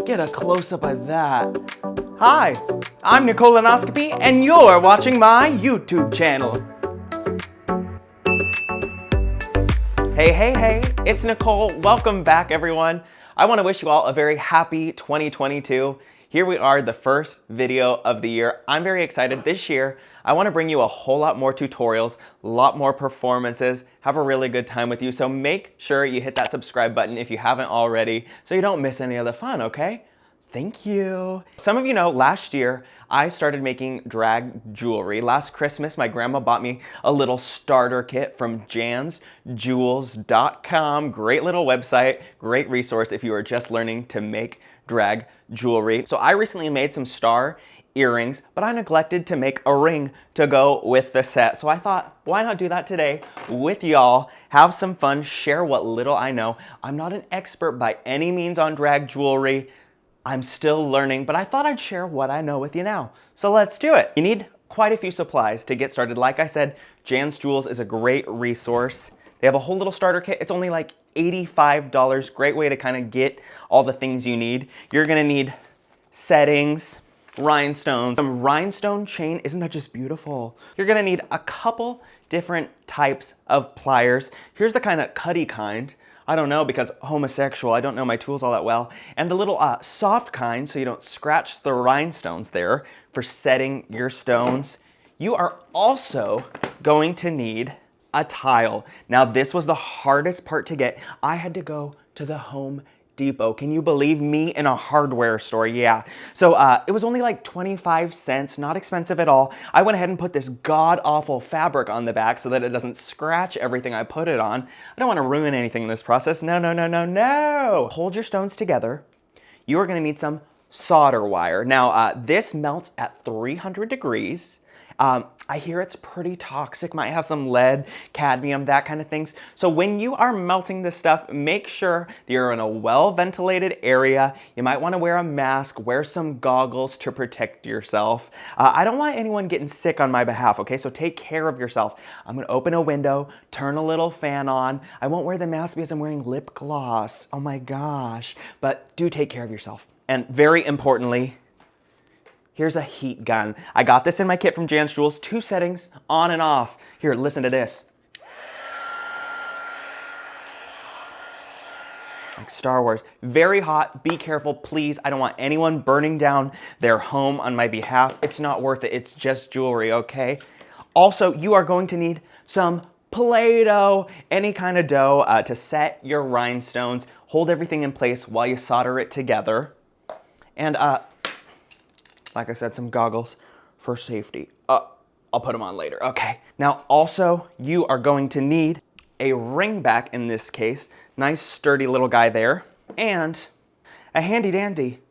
Get a close-up of that. Hi, I'm Nicole Onoscopi, and you're watching my YouTube channel. Hey, it's Nicole. Welcome back, everyone. I want to wish you all a very happy 2022. Here we are, the first video of the year. I'm very excited. This year, I want to bring you a whole lot more tutorials, a lot more performances, have a really good time with you. So make sure you hit that subscribe button if you haven't already so you don't miss any of the fun, okay? Thank you. Some of you know, last year, I started making drag jewelry. Last Christmas, my grandma bought me a little starter kit from jansjewels.com. Great little website, great resource if you are just learning to make drag jewelry. So I recently made some star earrings, but I neglected to make a ring to go with the set. So I thought, why not do that today with y'all, have some fun, share what little I know. I'm not an expert by any means on drag jewelry. I'm still learning, but I thought I'd share what I know with you now. So let's do it. You need quite a few supplies to get started. Like I said, Jan's Jewels is a great resource. They have a whole little starter kit. It's only like $85. Great way to kind of get all the things you need. You're gonna need settings, rhinestones, some rhinestone chain. Isn't that just beautiful? You're gonna need a couple different types of pliers. Here's the kind of cutty kind. I don't know because homosexual, I don't know my tools all that well. And the little soft kind so you don't scratch the rhinestones there for setting your stones. You are also going to need a tile. Now this was the hardest part to get. I had to go to the Home Depot. Can you believe me in a hardware store? Yeah. So it was only like 25 cents, not expensive at all. I went ahead and put this god-awful fabric on the back so that it doesn't scratch everything I put it on. I don't want to ruin anything in this process. No. Hold your stones together. You are going to need some solder wire. Now this melts at 300 degrees. I hear it's pretty toxic, might have some lead, cadmium, that kind of things. So when you are melting this stuff, make sure that you're in a well-ventilated area. You might want to wear a mask, wear some goggles to protect yourself. I don't want anyone getting sick on my behalf, okay? So take care of yourself. I'm going to open a window, turn a little fan on. I won't wear the mask because I'm wearing lip gloss. Oh my gosh. But do take care of yourself. And very importantly, here's a heat gun. I got this in my kit from Jan's Jewels. 2 settings, on and off. Here, listen to this. Like Star Wars. Very hot. Be careful, please. I don't want anyone burning down their home on my behalf. It's not worth it. It's just jewelry, okay? Also, you are going to need some PlayDoh, any kind of dough to set your rhinestones. Hold everything in place while you solder it together. And like I said, some goggles for safety. I'll put them on later, okay. Now also, you are going to need a ring back in this case. Nice sturdy little guy there. And a handy dandy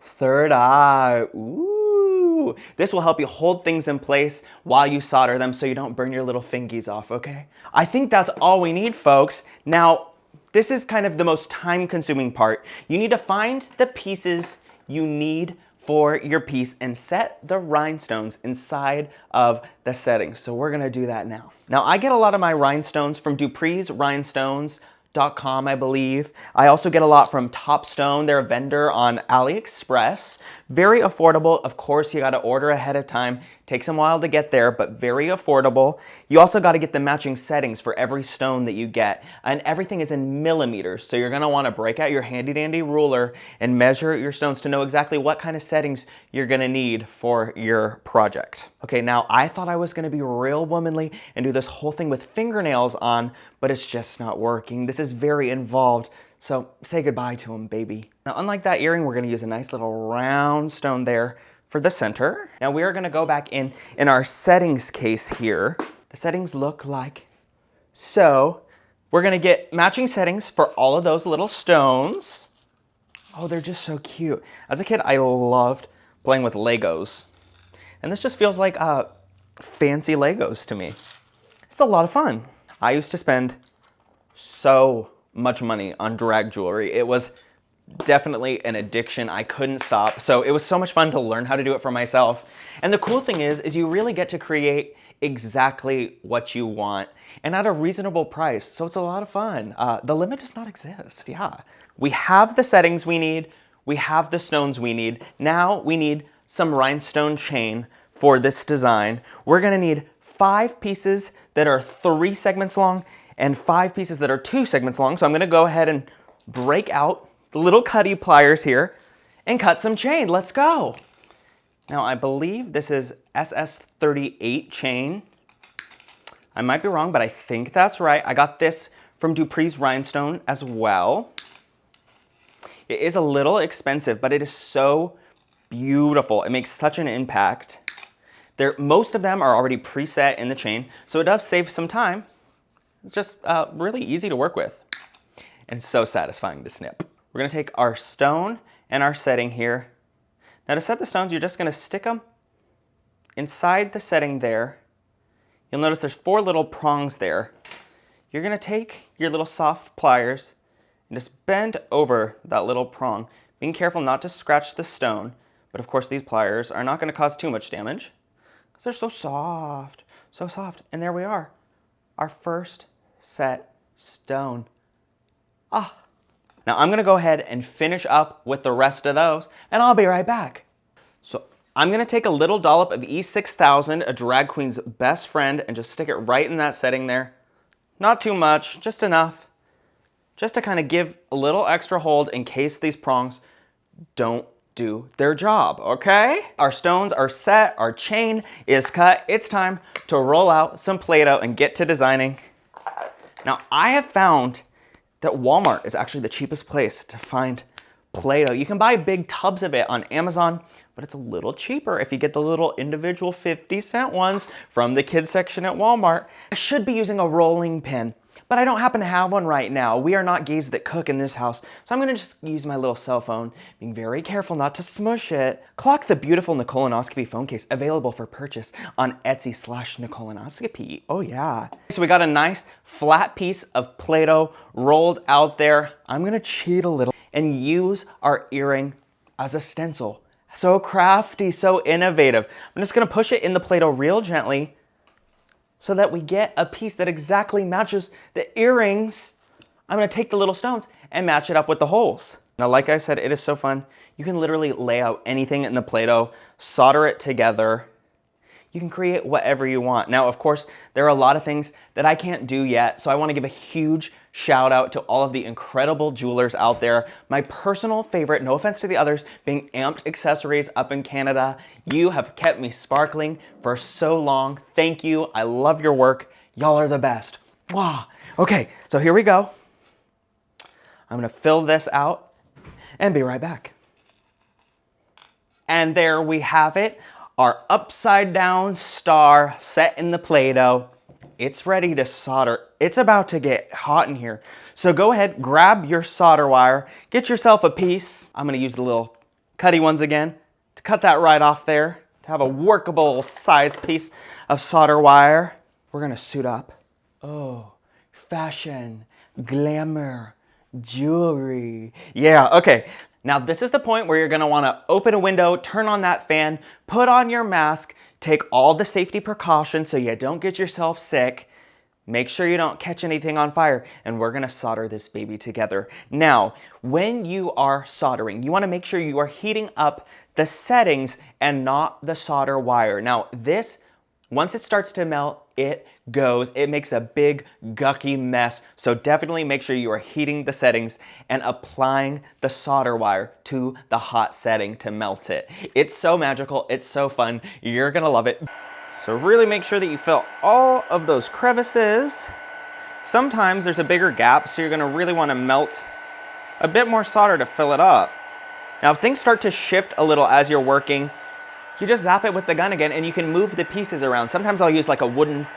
third eye. Ooh. This will help you hold things in place while you solder them so you don't burn your little fingies off, okay? I think that's all we need, folks. Now, this is kind of the most time-consuming part. You need to find the pieces you need for your piece and set the rhinestones inside of the settings. So we're gonna do that now. Now I get a lot of my rhinestones from Dupree's Rhinestones.com, I believe. I also get a lot from Topstone. They're a vendor on AliExpress. Very affordable. Of course, you gotta order ahead of time. Takes a while to get there, but very affordable. You also gotta get the matching settings for every stone that you get. And everything is in millimeters, so you're gonna wanna break out your handy dandy ruler and measure your stones to know exactly what kind of settings you're gonna need for your project. Okay, now I thought I was gonna be real womanly and do this whole thing with fingernails on, but it's just not working. This is very involved. So say goodbye to them, baby. Now, unlike that earring, we're gonna use a nice little round stone there for the center. Now we are gonna go back in our settings case here. The settings look like so. We're gonna get matching settings for all of those little stones. Oh, they're just so cute. As a kid, I loved playing with Legos. And this just feels like fancy Legos to me. It's a lot of fun. I used to spend so much money on drag jewelry. It was definitely an addiction. I couldn't stop. So it was so much fun to learn how to do it for myself. And the cool thing is you really get to create exactly what you want and at a reasonable price. So it's a lot of fun. The limit does not exist. Yeah. We have the settings we need. We have the stones we need. Now we need some rhinestone chain for this design. We're gonna need 5 pieces that are 3 segments long and 5 pieces that are 2 segments long. So I'm gonna go ahead and break out the little cutty pliers here and cut some chain. Let's go. Now I believe this is SS38 chain. I might be wrong, but I think that's right. I got this from Dupree's Rhinestone as well. It is a little expensive, but it is so beautiful. It makes such an impact. Most of them are already preset in the chain, so it does save some time. It's just really easy to work with and so satisfying to snip. We're gonna take our stone and our setting here. Now to set the stones, you're just gonna stick them inside the setting there. You'll notice there's 4 little prongs there. You're gonna take your little soft pliers and just bend over that little prong, being careful not to scratch the stone. But of course these pliers are not gonna cause too much damage because they're so soft, so soft. And there we are, our first set stone. Now I'm gonna go ahead and finish up with the rest of those and I'll be right back. So I'm gonna take a little dollop of E6000, a drag queen's best friend, and just stick it right in that setting there. Not too much, just enough. Just to kind of give a little extra hold in case these prongs don't do their job, okay? Our stones are set, our chain is cut. It's time to roll out some Play-Doh and get to designing. Now, I have found that Walmart is actually the cheapest place to find Play-Doh. You can buy big tubs of it on Amazon, but it's a little cheaper if you get the little individual 50-cent ones from the kids section at Walmart. I should be using a rolling pin, but I don't happen to have one right now. We are not gays that cook in this house, so I'm gonna just use my little cell phone, being very careful not to smush it. Clock the beautiful Nicole Onoscopi phone case, available for purchase on Etsy/Nicole Onoscopi. Oh yeah. So we got a nice flat piece of Play-Doh rolled out there. I'm gonna cheat a little and use our earring as a stencil. So crafty, so innovative. I'm just gonna push it in the Play-Doh real gently so that we get a piece that exactly matches the earrings. I'm gonna take the little stones and match it up with the holes. Now, like I said, it is so fun. You can literally lay out anything in the Play-Doh, solder it together. You can create whatever you want. Now, of course, there are a lot of things that I can't do yet, so I wanna give a huge shout out to all of the incredible jewelers out there. My personal favorite, no offense to the others, being Amped Accessories up in Canada. You have kept me sparkling for so long. Thank you, I love your work. Y'all are the best. Wow. Okay, so here we go. I'm gonna fill this out and be right back. And there we have it, our upside down star set in the Play-Doh. It's ready to solder. It's about to get hot in here. So go ahead, grab your solder wire, get yourself a piece. I'm gonna use the little cutty ones again to cut that right off there, to have a workable size piece of solder wire. We're gonna suit up. Oh, fashion, glamour, jewelry. Yeah, okay. Now this is the point where you're gonna wanna open a window, turn on that fan, put on your mask, take all the safety precautions so you don't get yourself sick. Make sure you don't catch anything on fire, and we're gonna solder this baby together. Now, when you are soldering, you wanna make sure you are heating up the settings and not the solder wire. Now this, once it starts to melt, it goes. It makes a big gucky mess. So definitely make sure you are heating the settings and applying the solder wire to the hot setting to melt it. It's so magical, it's so fun, you're gonna love it. So really make sure that you fill all of those crevices. Sometimes there's a bigger gap, so you're gonna really wanna melt a bit more solder to fill it up. Now if things start to shift a little as you're working, you just zap it with the gun again and you can move the pieces around. Sometimes I'll use like a wooden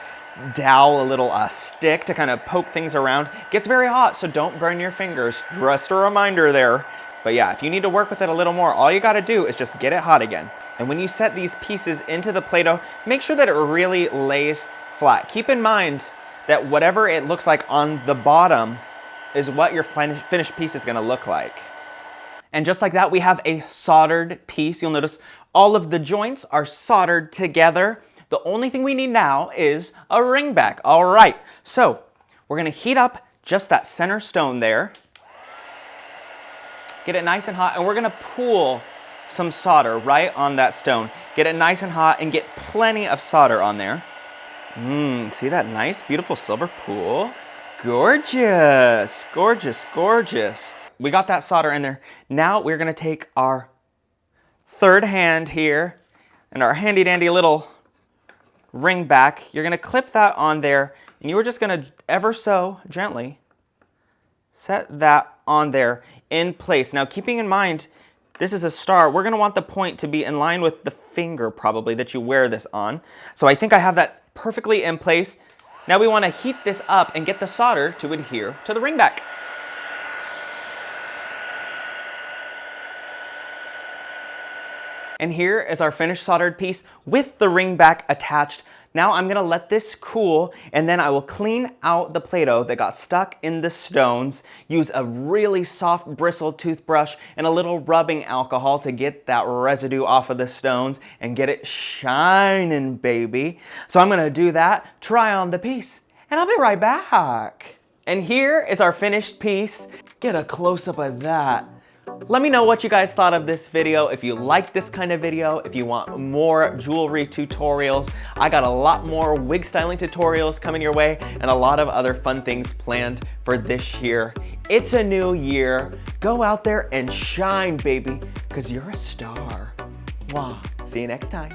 dowel, a little stick to kind of poke things around. It gets very hot, so don't burn your fingers. Just a reminder there. But yeah, if you need to work with it a little more, all you gotta do is just get it hot again. And when you set these pieces into the Play-Doh, make sure that it really lays flat. Keep in mind that whatever it looks like on the bottom is what your finished piece is gonna look like. And just like that, we have a soldered piece. You'll notice all of the joints are soldered together. The only thing we need now is a ring back. All right, so we're gonna heat up just that center stone there. get it nice and hot, and we're gonna pool some solder right on that stone. Get it nice and hot and get plenty of solder on there. See that nice, beautiful silver pool? Gorgeous, gorgeous, gorgeous. We got that solder in there. Now we're gonna take our third hand here and our handy dandy little ring back. You're gonna clip that on there, and you're just gonna ever so gently set that on there in place. Now, keeping in mind, this is a star. We're gonna want the point to be in line with the finger probably that you wear this on. So I think I have that perfectly in place. Now we wanna heat this up and get the solder to adhere to the ring back. And here is our finished soldered piece with the ring back attached. Now I'm gonna let this cool, and then I will clean out the Play-Doh that got stuck in the stones, use a really soft bristled toothbrush and a little rubbing alcohol to get that residue off of the stones and get it shining, baby. So I'm gonna do that, try on the piece, and I'll be right back. And here is our finished piece. Get a close-up of that. Let me know what you guys thought of this video. If you like this kind of video, if you want more jewelry tutorials, I got a lot more wig styling tutorials coming your way and a lot of other fun things planned for this year. It's a new year. Go out there and shine, baby, because you're a star. Mwah. See you next time.